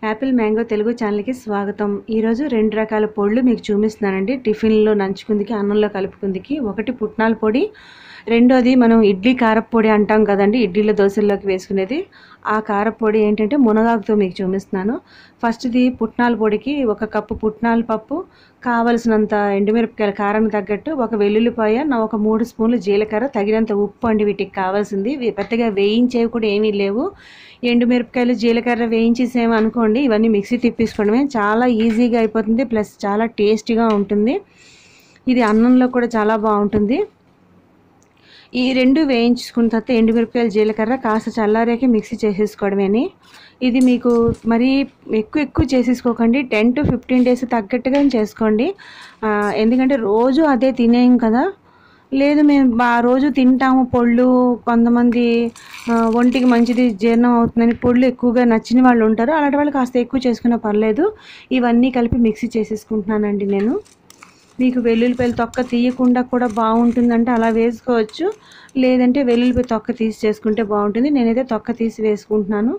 Apple mango Telugu ఛానల్కి స్వాగతం. ఈరోజు 2 రకాల పొడులు మీకు చూపిస్తున్నానండి. టిఫిన్లో నంచుకుందికి, అన్నంలో కలుపుకుందికి. ఒకటి పుట్నాల పొడి, రెండోది మనం ఇడ్లీ కారప్పొడి అంటాం కదండి, ఇడ్లీలో దోశల్లోకి వేసుకునేది. ఆ కారప్పొడి ఏంటంటే మునగాకుతో మీకు చూపిస్తున్నాను. ఫస్ట్ది పుట్నాల పొడికి 1 కప్పు పుట్నాల పప్పు, కావలసినంత ఎండుమిరపకాయల కారం తగ్గట్టు, 1 వెల్లుల్లిపాయ, 1 3 స్పూన్లు జీలకర్ర, తగినంత ఉప్పు అండి వీటికి కావాల్సింది. పెద్దగా వేయించేవి కూడా ఏమీ లేవు. ఎండుమిరపకాయలు జీలకర్ర వేయించేసేమో అనుకోండి, ఇవన్నీ మిక్సీ తిప్పేసుకోవడమే. చాలా ఈజీగా అయిపోతుంది, ప్లస్ చాలా టేస్టీగా ఉంటుంది. ఇది అన్నంలో కూడా చాలా బాగుంటుంది. ఈ 2 వేయించుకున్న తర్వాత ఎండుమిరపకాయలు జీలకర్ర కాస్త చల్లారాక మిక్సీ చేసేసుకోవడమేని. ఇది మీకు మరీ ఎక్కువ చేసేసుకోకండి, 10 to 15 days తగ్గట్టుగా చేసుకోండి. ఎందుకంటే రోజు అదే తినేయం కదా. లేదు మేము రోజు తింటాము పొళ్ళు, కొంతమంది ఒంటికి మంచిది జీర్ణం అవుతుందని పొళ్ళు ఎక్కువగా నచ్చిన వాళ్ళు ఉంటారు. అలాంటి వాళ్ళు కాస్త ఎక్కువ చేసుకున్నా పర్లేదు. ఇవన్నీ కలిపి మిక్సీ చేసేసుకుంటున్నానండి నేను. మీకు వెల్లుల్లిపాయలు తొక్క తీయకుండా కూడా బాగుంటుందంటే అలా వేసుకోవచ్చు, లేదంటే వెల్లుల్లిపాయ తొక్క తీసి చేసుకుంటే బాగుంటుంది. నేనైతే తొక్క తీసి వేసుకుంటున్నాను.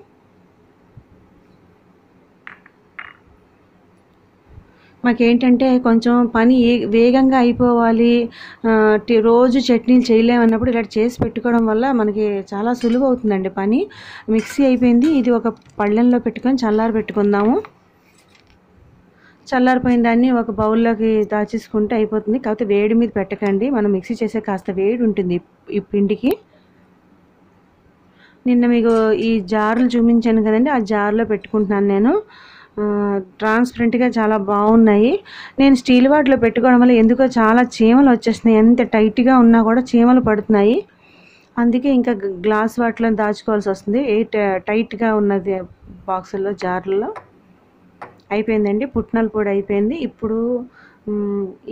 మాకేంటంటే కొంచెం పని వేగంగా అయిపోవాలి, రోజు చట్నీలు చేయలేమన్నప్పుడు ఇలా చేసి పెట్టుకోవడం వల్ల మనకి చాలా సులువు అవుతుందండి పని. మిక్సీ అయిపోయింది, ఇది ఒక పళ్ళెంలో పెట్టుకొని చల్లారి పెట్టుకుందాము. చల్లారిపోయిన దాన్ని ఒక బౌల్లోకి దాచేసుకుంటే అయిపోతుంది. కాకపోతే వేడి మీద పెట్టకండి, మనం మిక్సీ చేసే కాస్త వేడి ఉంటుంది ఈ పిండికి. నిన్న మీకు ఈ జార్లు చూపించాను కదండి, ఆ జార్లో పెట్టుకుంటున్నాను నేను. ట్రాన్స్పరెంట్గా చాలా బాగున్నాయి. నేను స్టీల్ వాటిలో పెట్టుకోవడం వల్ల ఎందుకో చాలా చీమలు వచ్చేస్తున్నాయి, ఎంత టైట్గా ఉన్నా కూడా చీమలు పడుతున్నాయి. అందుకే ఇంకా గ్లాస్ వాటిలో దాచుకోవాల్సి వస్తుంది. టైట్గా ఉన్నది బాక్సుల్లో, జార్లలో. అయిపోయిందండి, పుట్నాల పొడి అయిపోయింది. ఇప్పుడు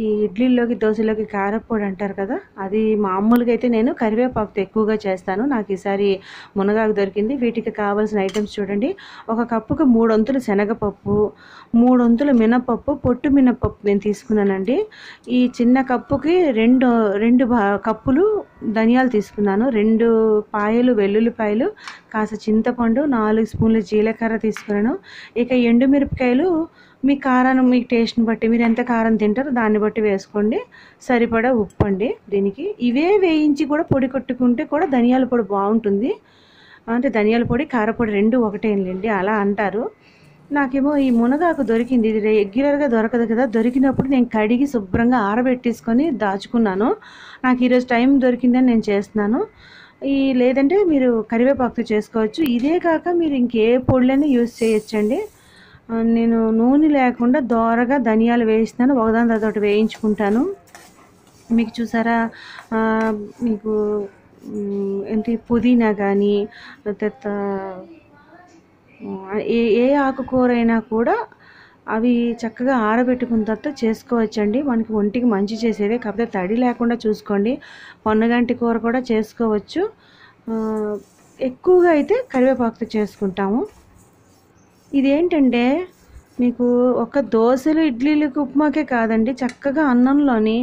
ఈ ఇడ్లీలోకి దోశలోకి కారప్పొడి అంటారు కదా, అది మామూలుగా అయితే నేను కరివేపాకుతో ఎక్కువగా చేస్తాను. నాకు ఈసారి మునగాకు దొరికింది. వీటికి కావాల్సిన ఐటమ్స్ చూడండి. 1 కప్పుకు 3 వంతులు శనగపప్పు, 3 వంతులు మినపప్పు, పొట్టు మినపప్పు నేను తీసుకున్నానండి. ఈ చిన్న కప్పుకి 2 కప్పులు ధనియాలు తీసుకున్నాను, 2 పాయలు వెల్లుల్లిపాయలు, కాస్త చింతపండు, 4 స్పూన్లు జీలకర్ర తీసుకున్నాను. ఇక ఎండుమిరపకాయలు మీ కారాన్ని, మీ టేస్ట్ని బట్టి, మీరు ఎంత కారం తింటారో దాన్ని బట్టి వేసుకోండి. సరిపడా ఉప్పు అండి దీనికి. ఇవే వేయించి కూడా పొడి కొట్టుకుంటే కూడా ధనియాల పొడి బాగుంటుంది. అంటే ధనియాల పొడి, కారపొడి 2 ఒకటేనండి అలా అంటారు. నాకేమో ఈ మునగాకు దొరికింది, ఇది రెగ్యులర్గా దొరకదు కదా. దొరికినప్పుడు నేను కడిగి శుభ్రంగా ఆరబెట్టేసుకొని దాచుకున్నాను. నాకు ఈరోజు టైం దొరికిందని నేను చేస్తున్నాను. లేదంటే మీరు కరివేపాకుతో చేసుకోవచ్చు. ఇదే కాక మీరు ఇంకే పొడులైనా యూజ్ చేయొచ్చండి. నేను నూనె లేకుండా దోరగా ధనియాలు వేయిస్తాను, ఒకదాని తర్వాత ఒకటి వేయించుకుంటాను. మీకు చూసారా, మీకు ఏంటి పుదీనా కానీ, తర్వాత ఏ ఆకుకూర అయినా కూడా అవి చక్కగా ఆరబెట్టుకున్న తర్వాత చేసుకోవచ్చండి. మనకి ఒంటికి మంచి చేసేవే, కాకపోతే తడి లేకుండా చూసుకోండి. పొన్నగంటి కూర కూడా చేసుకోవచ్చు. ఎక్కువగా అయితే కరివేపాకుతో చేసుకుంటాము. ఇదేంటంటే మీకు ఒక దోశలు, ఇడ్లీలకు, ఉప్మాకే కాదండి, చక్కగా అన్నంలోని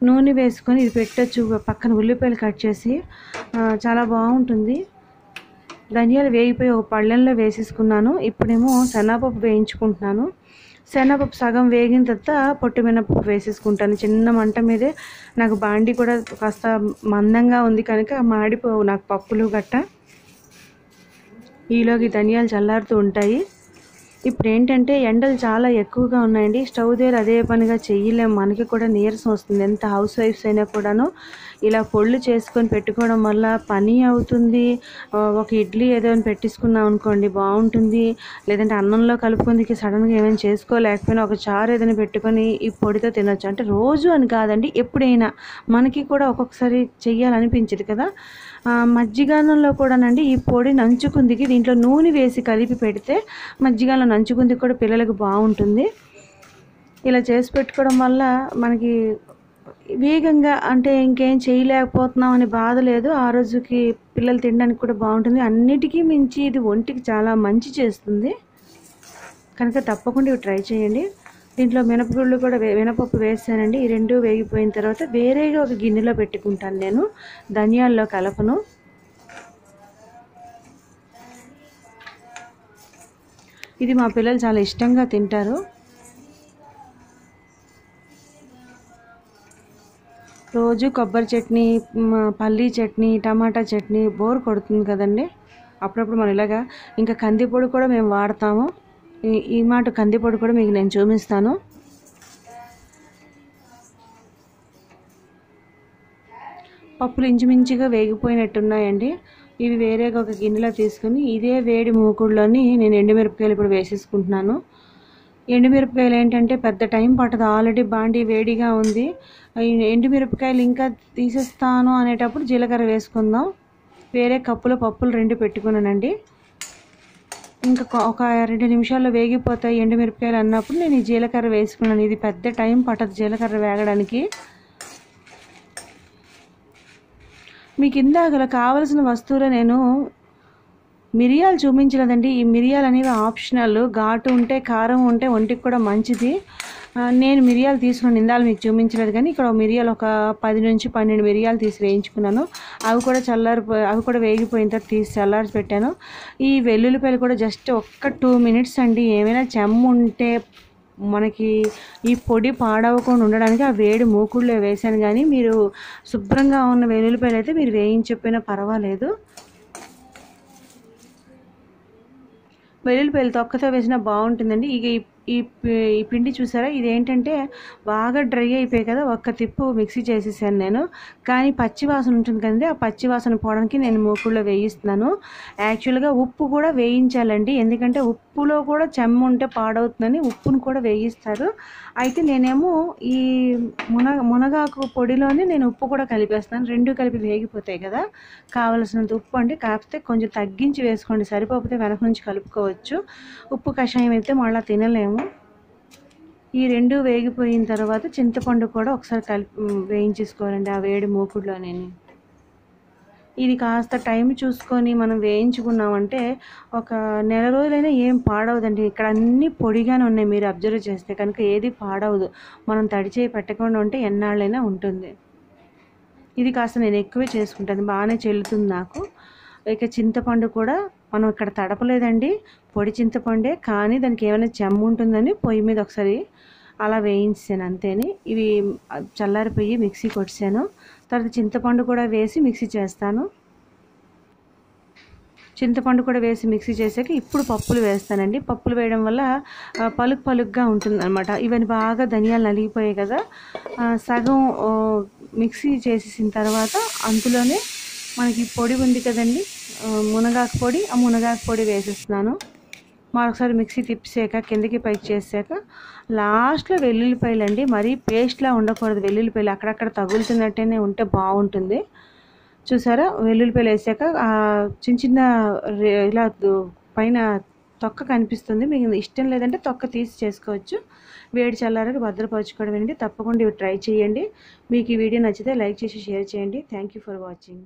నూనె వేసుకొని ఇది పెట్టచ్చు. పక్కన ఉల్లిపాయలు కట్ చేసి చాలా బాగుంటుంది. ధనియాలు వేగిపోయి ఒక పళ్ళెంలో వేసేసుకున్నాను. ఇప్పుడేమో శనగపప్పు వేయించుకుంటున్నాను. శనగపప్పు సగం వేగిన తర్వాత పొట్టు మినపప్పు వేసేసుకుంటాను చిన్న మంట మీదే. నాకు బాండి కూడా కాస్త మందంగా ఉంది కనుక మాడిపోవు నాకు పప్పులు గట్ట. ఈలోకి ధనియాలు చల్లారుతూ ఉంటాయి. ఇప్పుడు ఏంటంటే ఎండలు చాలా ఎక్కువగా ఉన్నాయండి, స్టవ్ దగ్గర అదే పనిగా చెయ్యలేము, మనకి కూడా నీరసం వస్తుంది. ఎంత హౌస్ వైఫ్స్ అయినా కూడాను ఇలా పొళ్ళు చేసుకొని పెట్టుకోవడం వల్ల పని అవుతుంది. ఒక ఇడ్లీ ఏదో పెట్టించుకున్నాం అనుకోండి బాగుంటుంది. లేదంటే అన్నంలో కలుపుకుందికి సడన్గా ఏమైనా చేసుకోలేకపోయినా ఒక చారు ఏదైనా పెట్టుకొని ఈ పొడితో తినొచ్చు. అంటే రోజు అని కాదండి, ఎప్పుడైనా మనకి కూడా ఒక్కొక్కసారి చెయ్యాలనిపించదు కదా. మజ్జిగానంలో కూడానండి ఈ పొడి నంచుకుందికి దీంట్లో నూనె వేసి కలిపి పెడితే మజ్జిగలో నంచుకుందికి కూడా పిల్లలకు బాగుంటుంది. ఇలా చేసి పెట్టుకోవడం వల్ల మనకి వేగంగా, అంటే ఇంకేం చేయలేకపోతున్నాం అనే బాధ లేదు. ఆ రోజుకి పిల్లలు తినడానికి కూడా బాగుంటుంది. అన్నిటికీ మించి ఇది ఒంటికి చాలా మంచి చేస్తుంది కనుక తప్పకుండా ఇవి ట్రై చేయండి. దీంట్లో మినపగుళ్ళు కూడా మినపప్పు వేసానండి. ఈ 2 వేగిపోయిన తర్వాత వేరేగా ఒక గిన్నెలో పెట్టుకుంటాను నేను, ధనియాల్లో కలపను. ఇది మా పిల్లలు చాలా ఇష్టంగా తింటారు. రోజు కొబ్బరి చట్నీ, పల్లీ చట్నీ, టమాటా చట్నీ బోర్ కొడుతుంది కదండి. అప్పుడప్పుడు మనం ఇలాగా ఇంకా కందిపొడి కూడా మేము వాడతాము. ఈ మాట కందిపొడి కూడా మీకు నేను చూపిస్తాను. పప్పులు ఇంచుమించుగా వేగిపోయినట్టున్నాయండి. ఇవి వేరేగా ఒక గిన్నెలో తీసుకుని ఇదే వేడి మూకుడులోని నేను ఎండుమిరపకాయలు ఇప్పుడు వేసేసుకుంటున్నాను. ఎండుమిరపకాయలు ఏంటంటే పెద్ద టైం పట్టదు, ఆల్రెడీ బాండీ వేడిగా ఉంది. ఎండుమిరపకాయలు ఇంకా తీసేస్తాను అనేటప్పుడు జీలకర్ర వేసుకుందాం. వేరే కప్పులో పప్పులు 2 పెట్టుకున్నానండి. ఇంకా ఒక 2 నిమిషాల్లో వేగిపోతాయి ఎండుమిరపకాయలు అన్నప్పుడు నేను ఈ జీలకర్ర వేసుకున్నాను. ఇది పెద్ద టైం పట్టదు జీలకర్ర వేగడానికి. మీకు ఇందాక కావలసిన వస్తువులు నేను మిరియాలు చూపించలేదండి. ఈ మిరియాలు అనేవి ఆప్షనల్. ఘాటు ఉంటే, కారం ఉంటే ఒంటికి కూడా మంచిది. నేను మిరియాలు తీసుకున్నాను, ఇందాక మీకు చూపించలేదు కానీ ఇక్కడ మిరియాలు ఒక 10 నుంచి 12 మిరియాలు తీసి వేయించుకున్నాను. అవి కూడా వేగిపోయిన తర్వాత తీసి చల్లారి పెట్టాను. ఈ వెల్లుల్లిపాయలు కూడా జస్ట్ ఒక్క 2 మినిట్స్ అండి. ఏమైనా చెమ్ము ఉంటే మనకి ఈ పొడి పాడవకుండా ఉండడానికి ఆ వేడి మూకుడులో వేసాను. కానీ మీరు శుభ్రంగా ఉన్న వెల్లుల్లిపాయలు అయితే మీరు వేయించకపోయినా పర్వాలేదు. వెల్లుల్లిపాయలు తొక్కతో వేసినా బాగుంటుందండి. ఇక ఈ పిండి చూసారా, ఇదేంటంటే బాగా డ్రై అయిపోయాయి కదా, ఒక్క తిప్పు మిక్సీ చేసేసాను నేను. కానీ పచ్చివాసన ఉంటుంది కదండి, ఆ పచ్చివాసన పోవడానికి నేను మూకుడులో వేయిస్తున్నాను. యాక్చువల్గా ఉప్పు కూడా వేయించాలండి, ఎందుకంటే ఉప్పులో కూడా చెమ్మ ఉంటే పాడవుతుందని ఉప్పును కూడా వేయిస్తారు. అయితే నేనేమో ఈ మునగాకు పొడిలోనే నేను ఉప్పు కూడా కలిపేస్తాను. 2 కలిపి వేగిపోతాయి కదా. కావలసినంత ఉప్పు అండి, కాకపోతే కొంచెం తగ్గించి వేసుకోండి, సరిపోతే వెనక నుంచి కలుపుకోవచ్చు. ఉప్పు కషాయం అయితే మళ్ళీ తినలేము. ఈ 2 వేగిపోయిన తర్వాత చింతపండు కూడా ఒకసారి వేయించేసుకోవాలండి ఆ వేడి మూకుడులోనే. ఇది కాస్త టైం చూసుకొని మనం వేయించుకున్నామంటే ఒక నెల రోజులైనా ఏం పాడవదండి. ఇక్కడ అన్నీ పొడిగానే ఉన్నాయి, మీరు అబ్జర్వ్ చేస్తే కనుక ఏది పాడవదు. మనం తడిచేయి పెట్టకుండా ఉంటే ఎన్నాళ్ళైనా ఉంటుంది. ఇది కాస్త నేను ఎక్కువే చేసుకుంటాను, బాగానే చెల్లుతుంది నాకు. ఇక చింతపండు కూడా మనం ఇక్కడ తడపలేదండి, పొడి చింతపండే, కానీ దానికి ఏమైనా చెమ్ము ఉంటుందని పొయ్యి మీద ఒకసారి అలా వేయించాను అంతేని. ఇవి చల్లారిపోయి మిక్సీ కొట్టాను. తర్వాత చింతపండు కూడా వేసి మిక్సీ చేస్తాను. చింతపండు కూడా వేసి మిక్సీ చేసాక ఇప్పుడు పప్పులు వేస్తానండి. పప్పులు వేయడం వల్ల పలుకుగా ఉంటుంది అనమాట. ఇవన్నీ బాగా ధనియాలు నలిగిపోయాయి కదా, సగం మిక్సీ చేసేసిన తర్వాత అందులోనే మనకి పొడి ఉంది కదండి, మునగాకు పొడి, ఆ మునగాకు పొడి వేసేస్తున్నాను. మరొకసారి మిక్సీ తిప్పేసాక కిందకి పైకి చేసాక లాస్ట్లో వెల్లుల్లిపాయలు అండి, మరీ పేస్ట్లా ఉండకూడదు. వెల్లుల్లిపాయలు అక్కడక్కడ తగులుతున్నట్టేనే ఉంటే బాగుంటుంది. చూసారా, వెల్లుల్లిపాయలు వేసాక చిన్న ఇలా పైన తొక్క కనిపిస్తుంది. మీకు ఇష్టం లేదంటే తొక్క తీసి చేసుకోవచ్చు. వేడి చల్లారకి భద్రపరచుకోవడం అండి. తప్పకుండా ఇవి ట్రై చేయండి. మీకు ఈ వీడియో నచ్చితే లైక్ చేసి షేర్ చేయండి. Thank you for watching.